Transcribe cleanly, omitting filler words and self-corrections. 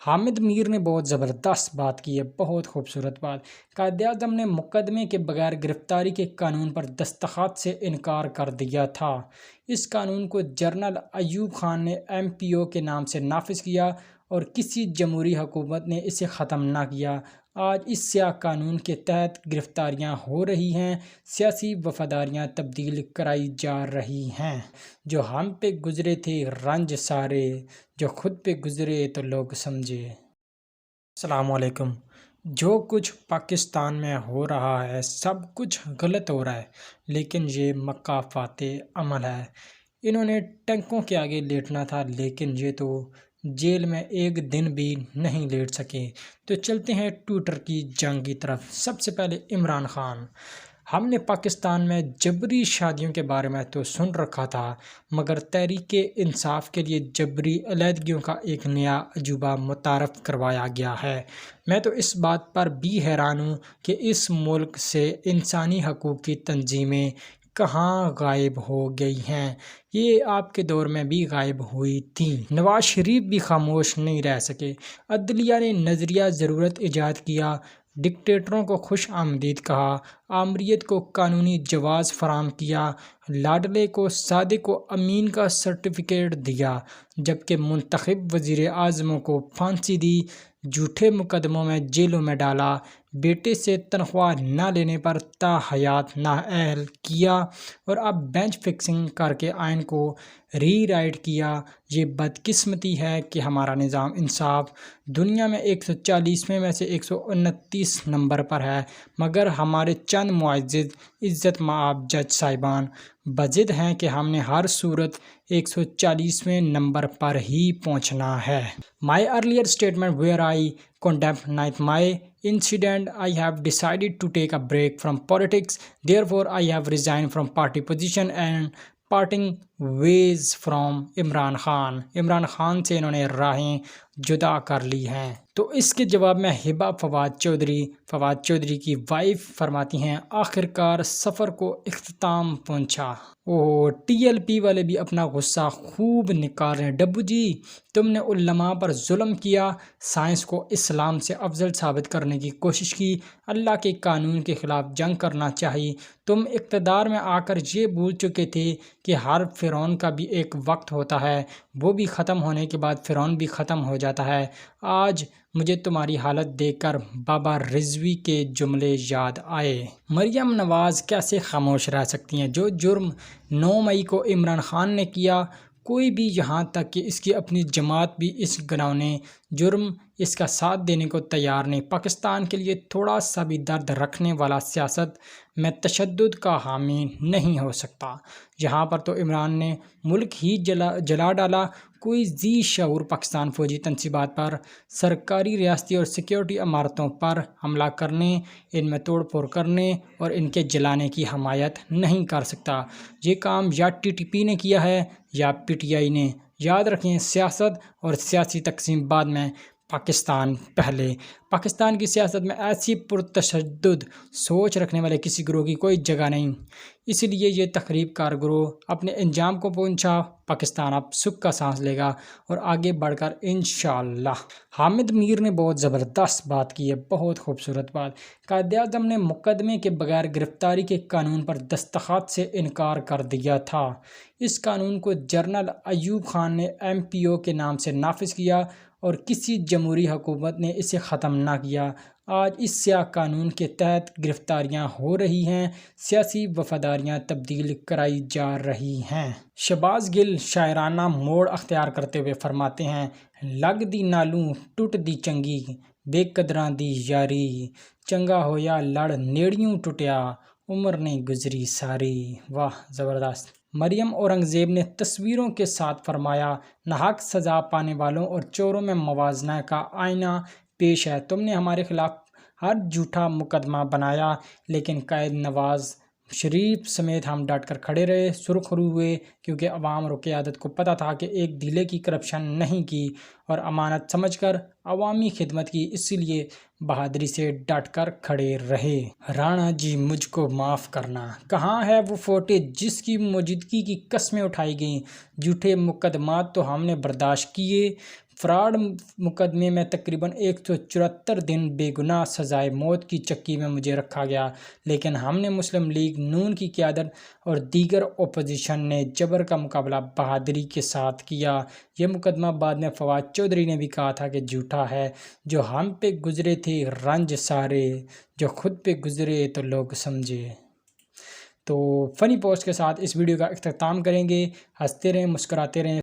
حامد میر نے بہت زبردست بات کی ہے، بہت خوبصورت بات۔ قائد-اعظم نے مقدمے کے بغیر گرفتاری کے قانون پر دستخط سے انکار کر دیا تھا۔ اس قانون کو جنرل ایوب خان نے MPO کے نام سے نافذ کیا اور کسی جمہوری حکومت نے اسے ختم نہ کیا۔ آج اس سیاہ قانون کے تحت گرفتاریاں ہو رہی ہیں، سیاسی وفاداریاں تبدیل کرائی جا رہی ہیں۔ جو ہم پہ گزرے تھے رنج سارے، جو خود پہ گزرے تو لوگ سمجھے۔ السلام علیکم۔ جو کچھ پاکستان میں ہو رہا ہے سب کچھ غلط ہو رہا ہے، لیکن یہ مکافات عمل ہے۔ انہوں نے ٹینکوں کے آگے لیٹنا تھا، لیکن یہ تو جیل میں ایک دن بھی نہیں لیٹ سکے۔ تو چلتے ہیں ٹویٹر کی جنگ کی طرف۔ سب سے پہلے عمران خان۔ ہم نے پاکستان میں جبری شادیوں کے بارے میں تو سن رکھا تھا، مگر تحریک انصاف کے لیے جبری علیحدگیوں کا ایک نیا عجوبہ متعارف کروایا گیا ہے۔ میں تو اس بات پر بھی حیران ہوں کہ اس ملک سے انسانی حقوق کی تنظیمیں کہاں غائب ہو گئی ہیں۔ یہ آپ کے دور میں بھی غائب ہوئی تھیں۔ نواز شریف بھی خاموش نہیں رہ سکے۔ عدلیہ نے نظریہ ضرورت ایجاد کیا، ڈکٹیٹروں کو خوش آمدید کہا، آمریت کو قانونی جواز فراہم کیا، لاڈلے کو صادق و امین کا سرٹیفکیٹ دیا، جبکہ منتخب وزیر اعظموں کو پھانسی دی، جھوٹے مقدموں میں جیلوں میں ڈالا، بیٹے سے تنخواہ نہ لینے پر تاحیات نااہل کیا اور اب بینچ فکسنگ کر کے آئین کو ری رائٹ کیا۔ یہ بدقسمتی ہے کہ ہمارا نظام انصاف دنیا میں 140ویں میں سے 129 نمبر پر ہے، مگر ہمارے چند معزز عزت مآب جج صاحبان بضد ہیں کہ ہم نے ہر صورت 140ویں نمبر پر ہی پہنچنا ہے۔ My earlier statement where I condemned my incident, I have decided to take a break from politics. Therefore, I have resigned from party position and parting ways from Imran Khan. Imran Khan سے انہوں نے راہیں جدا کر لی ہیں۔ تو اس کے جواب میں ہبہ فواد چودھری کی وائف فرماتی ہیں، آخرکار سفر کو اختتام پہنچا۔ TLP والے بھی اپنا غصہ خوب نکال رہے ہیں۔ ڈبو جی، تم نے علماء پر ظلم کیا، سائنس کو اسلام سے افضل ثابت کرنے کی کوشش کی، اللہ کے قانون کے خلاف جنگ کرنا چاہی۔ تم اقتدار میں آ کر یہ بھول چکے تھے کہ ہر فرعون کا بھی ایک وقت ہوتا ہے، وہ بھی ختم ہونے کے بعد فرعون بھی ختم ہو جاتا ہے۔ آج مجھے تمہاری حالت دیکھ کر بابا رضوی کے جملے یاد آئے۔ مریم نواز کیسے خاموش رہ سکتی ہیں؟ جو جرم 9 مئی کو عمران خان نے کیا، کوئی بھی یہاں تک کہ اس کی اپنی جماعت بھی اس گھناؤنے جرم اس کا ساتھ دینے کو تیار نہیں۔ پاکستان کے لیے تھوڑا سا بھی درد رکھنے والا سیاست میں تشدد کا حامی نہیں ہو سکتا۔ یہاں پر تو عمران نے ملک ہی جلا ڈالا۔ کوئی ذی شعور پاکستان فوجی تنصیبات پر، سرکاری ریاستی اور سیکیورٹی عمارتوں پر حملہ کرنے، ان میں توڑ پھوڑ کرنے اور ان کے جلانے کی حمایت نہیں کر سکتا۔ یہ کام یا TTP نے کیا ہے یا PTI نے۔ یاد رکھیں، سیاست اور سیاسی تقسیم بعد میں، پاکستان پہلے۔ پاکستان کی سیاست میں ایسی پرتشدد سوچ رکھنے والے کسی گروہ کی کوئی جگہ نہیں، اس لیے یہ تخریب کار گروہ اپنے انجام کو پہنچا۔ پاکستان اب سکھ کا سانس لے گا اور آگے بڑھ کر انشاءاللہ۔ حامد میر نے بہت زبردست بات کی ہے، بہت خوبصورت بات۔ قائد-اعظم نے مقدمے کے بغیر گرفتاری کے قانون پر دستخط سے انکار کر دیا تھا۔ اس قانون کو جنرل ایوب خان نے MPO کے نام سے نافذ کیا اور کسی جمہوری حکومت نے اسے ختم نہ کیا۔ آج اس سیاہ قانون کے تحت گرفتاریاں ہو رہی ہیں، سیاسی وفاداریاں تبدیل کرائی جا رہی ہیں۔ شہباز گل شاعرانہ موڑ اختیار کرتے ہوئے فرماتے ہیں، لگ دی نالوں ٹوٹ دی چنگی، بے قدراں دی یاری، چنگا ہویا لڑ نیڑیوں ٹوٹیا، عمر نہیں گزری ساری۔ واہ، زبردست۔ مریم اورنگزیب نے تصویروں کے ساتھ فرمایا، ناحق سزا پانے والوں اور چوروں میں موازنہ کا آئینہ پیش ہے۔ تم نے ہمارے خلاف ہر جھوٹا مقدمہ بنایا، لیکن قائد نواز شریف سمیت ہم ڈٹ کر کھڑے رہے، سرخرو ہوئے، کیونکہ عوام اور قیادت کو پتہ تھا کہ ایک دھیلے کی کرپشن نہیں کی اور امانت سمجھ کر عوامی خدمت کی، اسی لیے بہادری سے ڈٹ کر کھڑے رہے۔ رانا جی مجھ کو معاف کرنا، کہاں ہے وہ فوٹیج جس کی موجودگی کی قسمیں اٹھائی گئیں؟ جھوٹے مقدمات تو ہم نے برداشت کیے، فراڈ مقدمے میں تقریباً 174 دن بے گناہ سزائے موت کی چکی میں مجھے رکھا گیا، لیکن ہم نے مسلم لیگ نون کی قیادت اور دیگر اپوزیشن نے جبر کا مقابلہ بہادری کے ساتھ کیا۔ یہ مقدمہ بعد میں فواد چودھری نے بھی کہا تھا کہ جھوٹا ہے۔ جو ہم پہ گزرے تھے رنج سارے، جو خود پہ گزرے تو لوگ سمجھے۔ تو فنی پوسٹ کے ساتھ اس ویڈیو کا اختتام کریں گے۔ ہنستے رہیں، مسکراتے رہیں۔